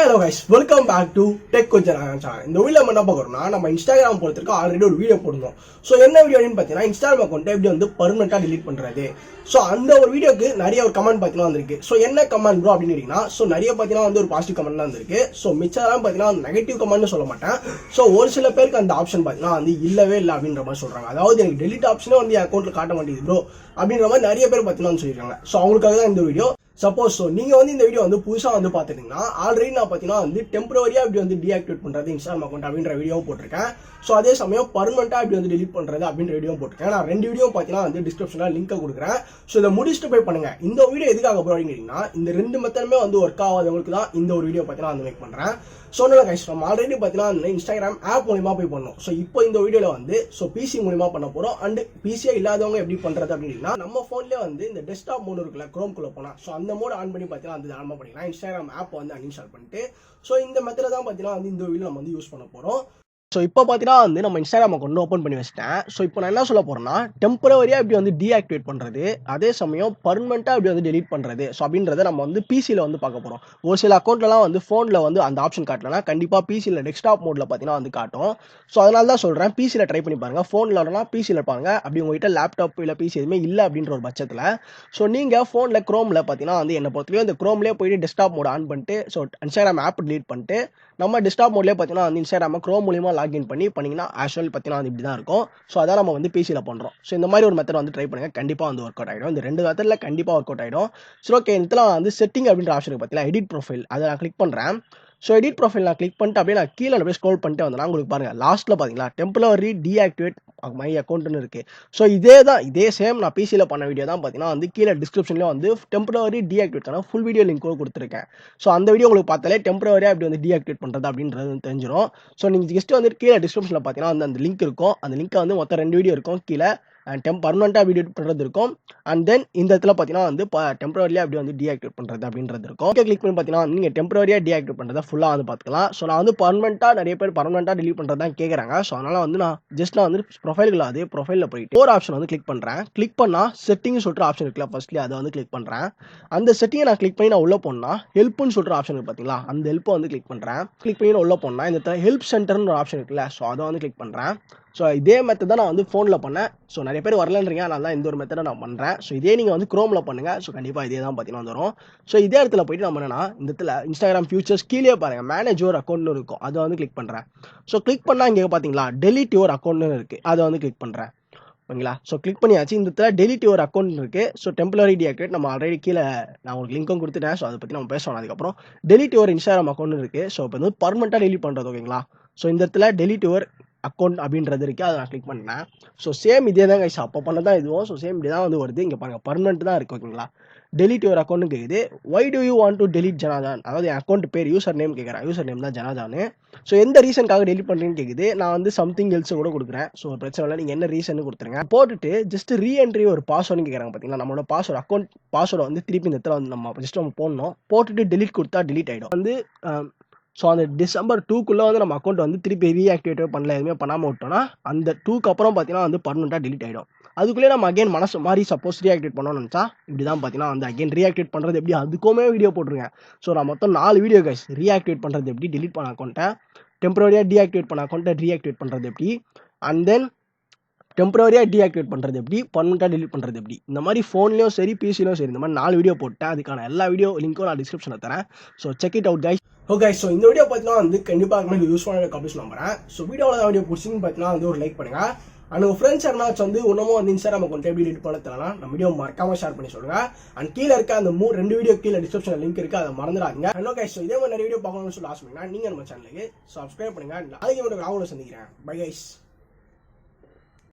Hello guys, welcome back to Tech Jana channel. இந்த வீடியோல என்ன பார்க்கறோம்னா நம்ம இன்ஸ்டாகிராம் பொறுத்திருக்க ஆல்ரெடி ஒரு வீடியோ போடுறோம். சோ என்ன வீடியோன்னு பார்த்தீங்கன்னா இன்ஸ்டாகிராம் அக்கவுண்ட் எப்படி வந்து பெர்மனன்ட்டா delete பண்றது. சோ அந்த ஒரு வீடியோக்கு நிறைய ஒரு கமெண்ட் பார்த்தீங்கன்னா வந்திருக்கு. சோ என்ன கமெண்ட் ப்ரோ அப்படினு கேட்டிங்கன்னா சோ நிறைய பார்த்தீங்கன்னா வந்து ஒரு பாசிட்டிவ் கமெண்ட் தான் வந்திருக்கு. சோ மிச்சலாம் பார்த்தீங்கன்னா நெகட்டிவ் கமெண்ட்னு சொல்ல மாட்டேன். சோ ஒரு சில பேருக்கு அந்த ஆப்ஷன் பார்த்தீங்கன்னா வந்து இல்லவே இல்ல அப்படின்ற மாதிரி சொல்றாங்க. அதாவது எனக்கு delete ஆப்ஷனே வந்து அக்கவுண்ட்ல காட்ட மாட்டேங்குது ப்ரோ அப்படின்ற மாதிரி நிறைய பேர் பார்த்தீங்கன்னா சொல்லிருக்காங்க. சோ அவங்களுக்காக தான் இந்த வீடியோ. சப்போஸ் நீங்க வந்து இந்த வீடியோ வந்து புதுசா வந்து பாத்துட்டீங்கன்னா ஆல்ரெடி நான் பாத்தீங்கன்னா வந்து டெம்பரரியா இப்படி வந்து டீஆக்டிவேட் பண்றது இன்ஸ்டாகிராம் அக்கௌண்ட் அப்படின்ற வீடியோ போட்டிருக்கேன். ஸோ அதே சமயம் பர்மனெண்டா இப்படி வந்து delete பண்றது அப்படின்ற வீடியோ போட்டிருக்கேன். நான் ரெண்டு வீடியோ பாத்தீங்கன்னா வந்து டிஸ்கிரிப்ஷன்ல லிங்க் கொடுக்குறேன். ஸோ இதை முடிச்சுட்டு போய் பண்ணுங்க. இந்த வீடியோ எதுக்காக ப்ரோ அப்படின்னா இந்த ரெண்டு மெத்தடுமே வந்து ஒர்க் ஆகாதவங்களுக்கு தான் இந்த ஒரு வீடியோ பாத்தீங்கன்னா வந்து மேக் பண்றேன். சொன்ன கைஸ் நம்ம ஆல்ரெடி பாத்தீங்கன்னா இன்ஸ்டாகிராம் ஆப் மூலமா போய் பண்ணோம். ஸோ இப்போ இந்த வீடியோல வந்து பிசி மூலமா பண்ண போறோம். அண்ட் பிசியா இல்லாதவங்க எப்படி பண்றது அப்படின்னா நம்ம போன்ல வந்து இந்த டெஸ்க்டாப் மோட் இருக்குல்ல குரோம்குள்ள போனா ஸோ அந்த மோட் ஆன் பண்ணி பாத்தீங்கன்னா வந்து ஆன் பண்ணிக்கலாம். இன்ஸ்டாகிராம் ஆப் வந்து அன்இன்ஸ்டால் பண்ணிட்டு ஸோ இந்த மெத்தட் தான் பாத்தீங்கன்னா வந்து இந்த வீடியோ நம்ம வந்து யூஸ் பண்ண போறோம். ஸோ இப்போ பார்த்தீங்கன்னா வந்து நம்ம இன்ஸ்டாகிராம் அக்கௌண்ட் ஓப்பன் பண்ணி வச்சிட்டேன். ஸோ இப்போ நான் என்ன சொல்ல போறேன்னா டெம்பரரியாக இப்படி வந்து டீஆக்டிவேட் பண்ணுறது, அதே சமயம் பர்மனெண்ட்டாக இப்படி வந்து delete பண்ணுறது. ஸோ அப்படின்றத நம்ம வந்து பிசியில் வந்து பார்க்க போகிறோம். ஒரு சில அக்கௌண்ட்லாம் வந்து ஃபோனில் வந்து அந்த ஆப்ஷன் காட்டலனா கண்டிப்பாக பிசியில் டெஸ்க்டாப் மோடில் பார்த்தீங்கன்னா வந்து காட்டும். ஸோ அதனால தான் சொல்கிறேன் பிசியில் ட்ரை பண்ணி பாருங்கள். ஃபோனில் இல்லைனா பிசியில் பாருங்க. அப்படி உங்ககிட்ட லேப்டாப் இல்லை பிசி எதுவுமே இல்லை அப்படின்ற ஒரு பட்சத்தில் ஸோ நீங்கள் ஃபோனில் க்ரோமில் பார்த்தீங்கன்னா வந்து என்ன பொறுத்தவரையும் இந்த க்ரோம்லேயே போயிட்டு டெஸ்க்டாப் மோட் ஆன் பண்ணிட்டு ஸோ இன்ஸ்டாகிராம் ஆப் delete பண்ணிட்டு நம்ம டெஸ்க்டாப் மோட்லேயே பார்த்தீங்கன்னா வந்து இன்ஸ்டாகிராம் க்ரோம் மூலியமாக லாகின் பண்ணீங்கன்னா ஆக்சுவல் பார்த்தீங்கன்னா வந்து இப்படி தான் இருக்கும். ஸோ அதான் நம்ம வந்து பிசியில் பண்ணுறோம். ஸோ இந்த மாதிரி ஒரு மெத்தட் வந்து ட்ரை பண்ணுங்க. கண்டிப்பாக வந்து ஒர்க் அவுட் ஆகிடும். இந்த ரெண்டு மெத்தடில் கண்டிப்பாக ஒர்க் அவுட் ஆகிடும். சரி ஓகே, இதெல்லாம் வந்து செட்டிங் அப்படின்ற ஆப்ஷன் பார்த்தீங்கன்னா எடிட் ப்ரொஃபைல் அதை நான் கிளிக் பண்ணுறேன். ஸோ எடிட் ப்ரொஃபைல் நான் கிளிக் பண்ணிட்டு அப்படியே நான் கீழே அப்படியே ஸ்க்ரோல் பண்ணிட்டு வந்தேன். உங்களுக்கு பாருங்க லாஸ்ட்டில் பார்த்தீங்களா டெம்பரரி டீஆக்டிவேட் மை அக்கௌண்ட்னு இருக்கு. ஸோ இதே சேம் நான் பிசியில் பண்ண வீடியோ தான் பார்த்தீங்கன்னா வந்து கீழே டிஸ்கிரிப்ஷன்லேயே வந்து temporary deactivate full video link கொடுத்துருக்கேன். ஸோ அந்த வீடியோ உங்களுக்கு பார்த்தாலே டெம்பரரியாக இப்படி வந்து டீஆக்டிவேட் பண்ணுறது அப்படின்றது தெரிஞ்சிடும். ஸோ நீங்கள் ஜஸ்ட் வந்து கீழே டிஸ்கிரிப்ஷனில் பார்த்தீங்கன்னா வந்து அந்த லிங்க் இருக்கும். அந்த லிங்க் வந்து மொத்தம் 2 வீடியோ இருக்கும் கீழே பர்மனெண்ட்டாக வீடியோ பண்ணுறது இருக்கும். அண்ட் தென் இந்த இடத்துல பார்த்தீங்கன்னா வந்து டெம்பரரியாக அப்படி வந்து டீஆக்டிவேட் பண்ணுறது அப்படின்றது இருக்கும். ஓகே கிளிக் பண்ணி பார்த்தீங்கன்னா நீங்கள் டெம்பரரியாக டீஆக்டிவேட் பண்ணுறதை ஃபுல்லாக வந்து பார்த்துக்கலாம். ஸோ நான் வந்து நிறைய பேர் பர்மனெண்ட்டாக delete பண்ணுறது தான் கேட்குறாங்க. ஸோ அதனால் வந்து நான் வந்து ப்ரொஃபைலுக்குள்ள அதே ப்ரொஃபைலில் போயிட்டு ஒரு ஆப்ஷன் வந்து கிளிக் பண்ணுறேன். கிளிக் பண்ணால் செட்டிங்னு சொல்லிட்டு ஆப்ஷன் இருக்குல்ல ஃபர்ஸ்ட்லேயே அதை வந்து கிளிக் பண்ணுறேன். அந்த செட்டிங்கை நான் கிளிக் பண்ணி நான் உள்ளே போனால் ஹெல்ப்னு சொல்லிட்டு ஆப்ஷன் இருக்குது பார்த்தீங்களா, அந்த ஹெல்ப்பை வந்து கிளிக் பண்ணுறேன். கிளிக் பண்ணி நான் உள்ளே போனால் இந்த ஹெல்ப் சென்டர்னு ஒரு ஆப்ஷன் இருக்குல்ல, ஸோ அதை வந்து கிளிக் பண்ணுறேன். ஸோ இதே மெத்தட் தான் நான் வந்து ஃபோனில் பண்ணேன். ஸோ நிறைய பேர் வரலன்றீங்க, அதனால தான் இந்த ஒரு மெத்தடை நான் பண்ணுறேன். ஸோ இதே நீங்கள் வந்து க்ரோமில் பண்ணுங்கள். ஸோ கண்டிப்பாக இதே தான் பார்த்தீங்கன்னா வந்துடும். ஸோ இதே இடத்துல போயிட்டு நம்ம என்னன்னா இந்த இடத்துல இன்ஸ்டாகிராம் ஃபியூச்சர்ஸ் கீழே பாருங்கள் மேனேஜ் யுவர் அக்கௌண்ட்னு இருக்கும். அதை வந்து கிளிக் பண்ணுறேன். ஸோ கிளிக் பண்ணால் இங்கே பார்த்தீங்களா delete your அக்கௌண்ட்னு இருக்குது. அதை வந்து கிளிக் பண்ணுறேன். ஓகேங்களா, ஸோ கிளிக் பண்ணியாச்சு. இந்த இடத்துல delete your அக்கௌண்ட் இருக்குது. ஸோ டெம்பரரி டீஆக்டிவேட் நம்ம ஆல்ரெடி கீழே நான் உங்களுக்கு லிங்க்கும் கொடுத்துட்டேன். ஸோ அதை பற்றி நம்ம பேசணும். அதுக்கப்புறம் delete your இன்ஸ்டாகிராம் அக்கௌண்ட் இருக்குது. ஸோ இப்போ வந்து பர்மனெண்ட்டாக delete பண்ணுறது. ஓகேங்களா, ஸோ இந்த இடத்துல delete your அக்கௌண்ட் அப்படின்றது இருக்கு. அதை நான் கிளிக் பண்ணேன். ஸோ சேம் இதே தான் கைஸ் அப்போ பண்ண தான் இதுவும். ஸோ சேம் இப்படி தான் வந்து வருது. இங்கே பாருங்க பர்மனெண்ட் தான் இருக்கு. ஓகேங்களா, delete your அக்கௌண்ட் கேக்குது. why do you want to delete ஜனாதான், அதாவது என் அக்கௌண்ட் பேர் யூசர் நேம் கேட்குறேன். யூசர் நேம் தான் ஜனாதானு. ஸோ எந்த ரீசனுக்காக delete பண்ணுறீங்கன்னு கேட்குது. நான் வந்து சம்திங் எல்ஸ் கூட கொடுக்குறேன். ஸோ பிரச்சனை இல்லை, நீங்கள் என்ன ரீசன் கொடுத்துருங்க. போட்டுட்டு ஜஸ்ட் ரீஎன்ட்ரி ஒரு பாஸ்வேர்டு கேட்குறாங்க பார்த்தீங்களா, நம்மளோட பாஸ்வேர்டு அக்கௌண்ட் பாஸ்வேர்டு வந்து திருப்பி இந்த இடத்துல வந்து நம்ம போடணும். போட்டுட்டு delete கொடுத்தா delete ஆகிடும். வந்து ஸோ அந்த December 2க்குள்ளே வந்து நம்ம அக்கௌண்ட் வந்து திருப்பி ரீஆக்டிவேட் பண்ணல, எதுவுமே பண்ணாமல் விட்டோம்னா அந்த 2க்கு அப்புறம் பார்த்தீங்கன்னா வந்து பர்மனெண்ட்டாக delete ஆகிடும். அதுக்குள்ளே நம்ம அகைன் மனசு மாதிரி சப்போஸ் ரீஆக்டிவேட் பண்ணணும்னு நினச்சா இப்படி தான் பார்த்தீங்கன்னா வந்து அகைன் ரீஆக்டிவேட் பண்ணுறது எப்படி, அதுக்குமே வீடியோ போட்டுருங்க. ஸோ நான் மொத்தம் 4 வீடியோ கைஸ் ரீஆக்டிவேட் பண்ணுறது எப்படி, delete பண்ண அக்கௌண்ட்டை டெம்பரரியாக டீஆக்டிவேட் பண்ண அக்கௌண்ட்டை ரீஆக்டிவேட் பண்ணுறது எப்படி, அண்ட் தென் டெம்பரரியாக டீஆக்டிவேட் பண்ணுறது எப்படி, பர்மனெண்ட்டாக delete பண்ணுறது எப்படி, இந்த மாதிரி ஃபோன்லேயும் சரி பிசிலையும் சரி இந்த மாதிரி 4 வீடியோ போட்டேன். அதுக்கான எல்லா வீடியோ லிங்க்கும் நான் டிஸ்கிரிப்ஷனில் தரேன். So check it out guys. Okay, so இந்த வீடியோ பார்த்தீங்கன்னா வந்து கண்டிப்பாக யூஸ்ஃபுல்லான கம்ப்ளீட் நம்புறேன். ஸோ வீடியோவில் வீடியோ பிடிச்சின்னு பார்த்தீங்கன்னா வந்து ஒரு லைக் பண்ணுங்கள். அண்ட் உங்கள் ஃப்ரெண்ட்ஸ் யாருனாச்சும் வந்து இன்னமும் வந்து இன்ஸ்டாகிராம் அக்கௌண்ட் எப்படி delete பண்ண தெரியலாம் நம்ம வீடியோ மறக்காமல் ஷேர் பண்ணி சொல்லுங்கள். அண்ட் கீழே இருக்க அந்த 2 வீடியோ கீழே டிஸ்கிரிப்ஷனில் லிங்க் இருக்குது, அதை மறந்துடாதீங்க. அண்ட் ஓகே, ஸோ இதே மாதிரி நிறைய வீடியோ பார்க்கணும்னு சொல்லி ஆசைப்பட்டீங்கன்னா நீங்கள் நம்ம சேனலுக்கு சப்ஸ்கிரைப் பண்ணுங்கள். நாளைக்கு மட்டும் ராகுல சந்திக்கிறேன். Bye guys.